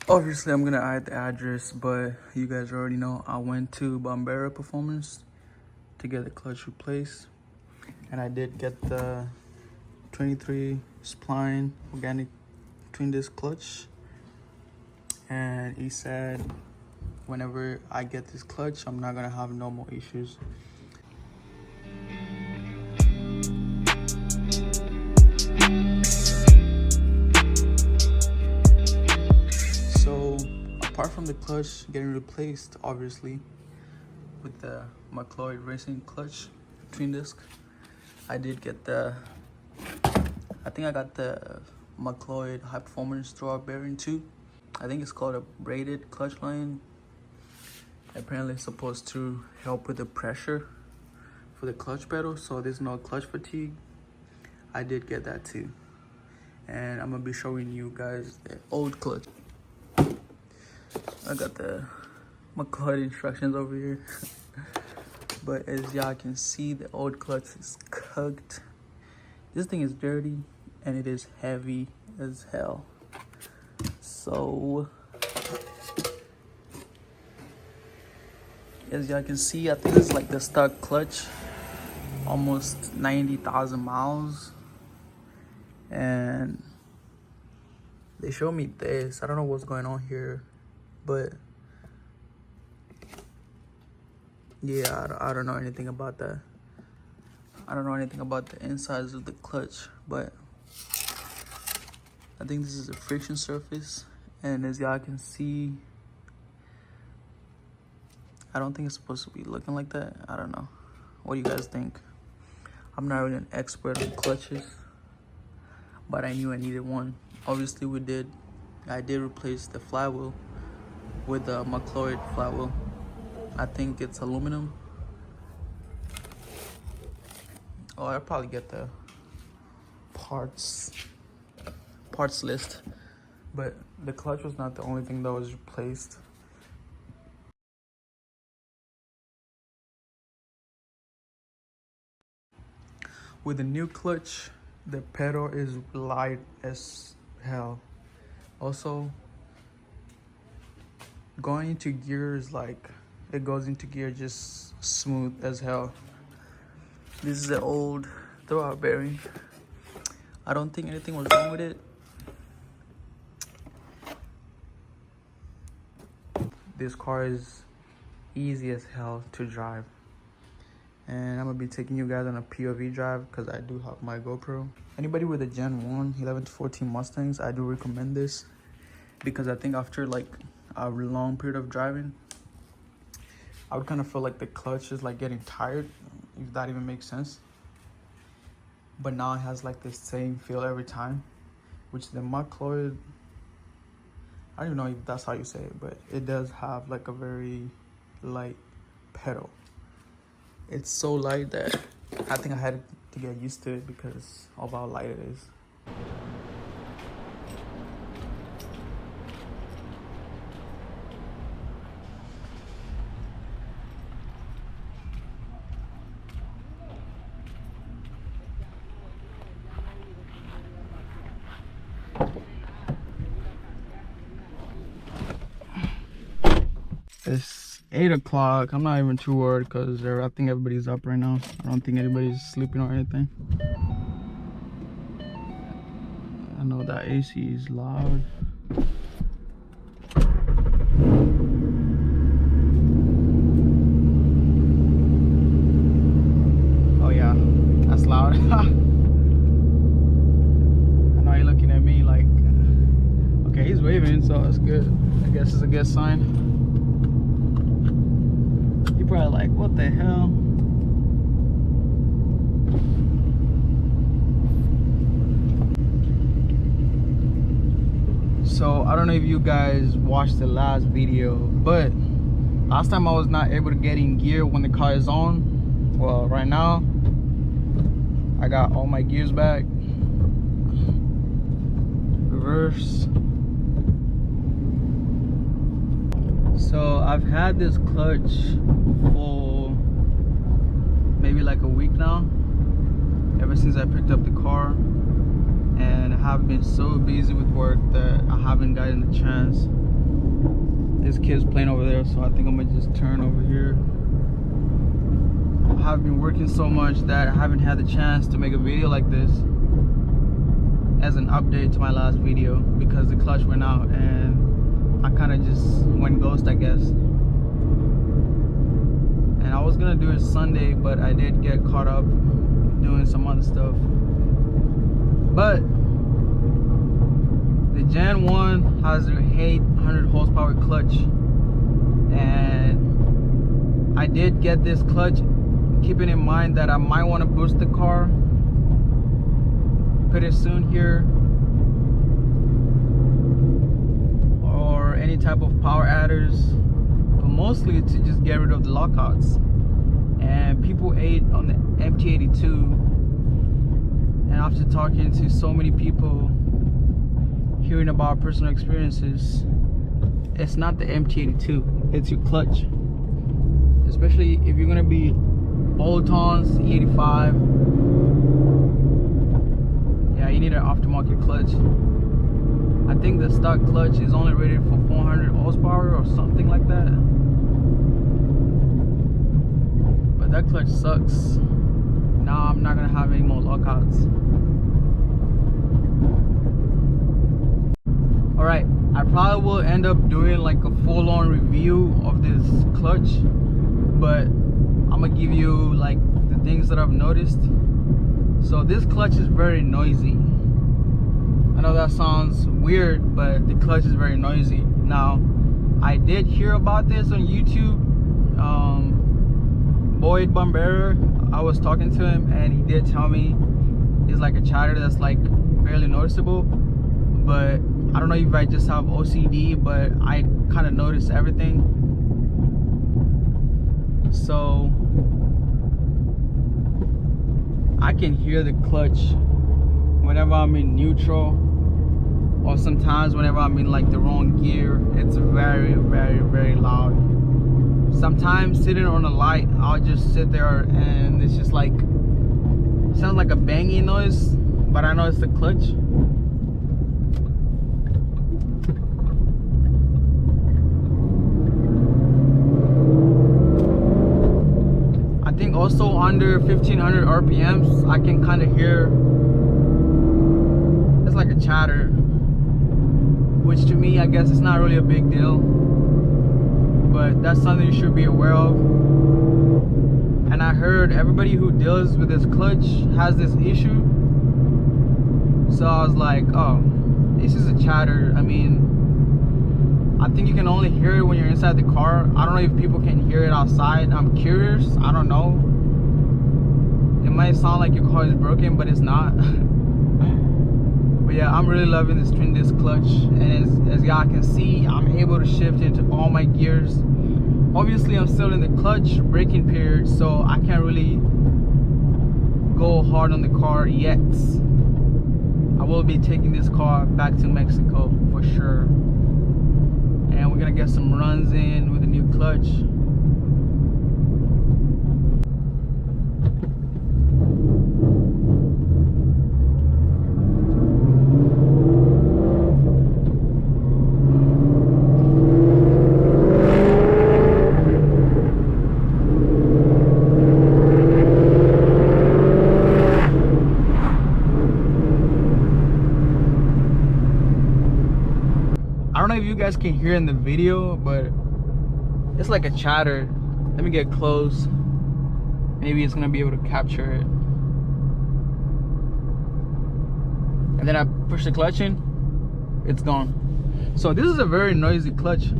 Obviously, I'm gonna add the address, but you guys already know I went to Bombera Performance to get the clutch replaced, and I did get the 23 spline organic twin disc clutch. And he said whenever I get this clutch, I'm not gonna have no more issues. So apart from the clutch getting replaced, obviously, with the McLeod Racing clutch twin disc, I did get I think I got the McLeod High Performance throwout bearing too. I think it's called a braided clutch line. Apparently it's supposed to help with the pressure for the clutch pedal, so there's no clutch fatigue. I did get that too. And I'm gonna be showing you guys the old clutch. I got the McLeod instructions over here. But as y'all can see, the old clutch is cooked. This thing is dirty and it is heavy as hell. So as y'all can see, I think it's like the stock clutch, almost 90,000 miles. And they showed me this. I don't know what's going on here, but yeah, I don't know anything about that. I don't know anything about the insides of the clutch, but I think this is a friction surface. And as y'all can see, I don't think it's supposed to be looking like that. I don't know. What do you guys think? I'm not really an expert on clutches, but I knew I needed one. Obviously I did replace the flywheel with the McLeod flywheel. I think it's aluminum. Oh, I'll probably get the parts list, but the clutch was not the only thing that was replaced. With the new clutch, the pedal is light as hell. Also, going into gear is like, it goes into gear just smooth as hell. This is an old throwout bearing. I don't think anything was wrong with it. This car is easy as hell to drive. And I'm gonna be taking you guys on a POV drive because I do have my GoPro. Anybody with a Gen 1 11 to 14 Mustangs, I do recommend this, because I think after like a long period of driving, I would kind of feel like the clutch is like getting tired, if that even makes sense. But now it has like the same feel every time, which the McLeod, I don't even know if that's how you say it, but it does have like a very light pedal. It's so light that I think I had to get used to it because of how light it is. It's 8 o'clock. I'm not even too worried because I think everybody's up right now. I don't think anybody's sleeping or anything. I know that AC is loud. Oh yeah, that's loud. I know you're looking at me like, okay, he's waving, so it's good. I guess it's a good sign. You're probably like, what the hell? So I don't know if you guys watched the last video, but last time I was not able to get in gear when the car is on. Well, right now I got all my gears back. Reverse. So I've had this clutch for maybe like a week now, ever since I picked up the car. And I have been so busy with work that I haven't gotten the chance This kid's playing over there, so I think I'm gonna just turn over here. I have been working so much that I haven't had the chance to make a video like this as an update to my last video because the clutch went out and I kind of just went ghost, I guess. And I was gonna do it Sunday, but I did get caught up doing some other stuff. But the Gen 1 has their 800 horsepower clutch, and I did get this clutch keeping in mind that I might want to boost the car pretty soon here, or any type of power adders, but mostly to just get rid of the lockouts. And people ate on the MT82, and after talking to so many people, hearing about personal experiences, it's not the MT82, it's your clutch. Especially if you're gonna be bolt-ons, E85. Yeah, you need an aftermarket clutch. I think the stock clutch is only rated for 400 horsepower or something like that. But that clutch sucks. Now I'm not gonna have any more lockouts. Alright, I probably will end up doing like a full-on review of this clutch, but I'm gonna give you like the things that I've noticed. So this clutch is very noisy. I know that sounds weird, but the clutch is very noisy. Now, I did hear about this on YouTube. Boyd Bombera, I was talking to him and he did tell me it's like a chatter that's like barely noticeable. But I don't know if I just have OCD, but I kind of notice everything. So I can hear the clutch whenever I'm in neutral, or sometimes whenever I'm in like the wrong gear. It's very, very, very loud. Sometimes sitting on a light, I'll just sit there and it's just like, it sounds like a banging noise, but I know it's the clutch. I think also under 1500 RPMs, I can kind of hear, it's like a chatter, which to me, I guess it's not really a big deal, but that's something you should be aware of. And I heard everybody who deals with this clutch has this issue, so I was like, oh, this is a chatter. I mean, I think you can only hear it when you're inside the car. I don't know if people can hear it outside. I'm curious. I don't know. It might sound like your car is broken, but it's not. But yeah, I'm really loving this twin disc clutch. And as y'all can see, I'm able to shift into all my gears. Obviously, I'm still in the clutch braking period, so I can't really go hard on the car yet. I will be taking this car back to Mexico for sure. And we're gonna get some runs in with a new clutch. I don't know if you guys can hear in the video, but it's like a chatter. Let me get close. Maybe it's gonna be able to capture it. And then I push the clutch in, it's gone. So this is a very noisy clutch.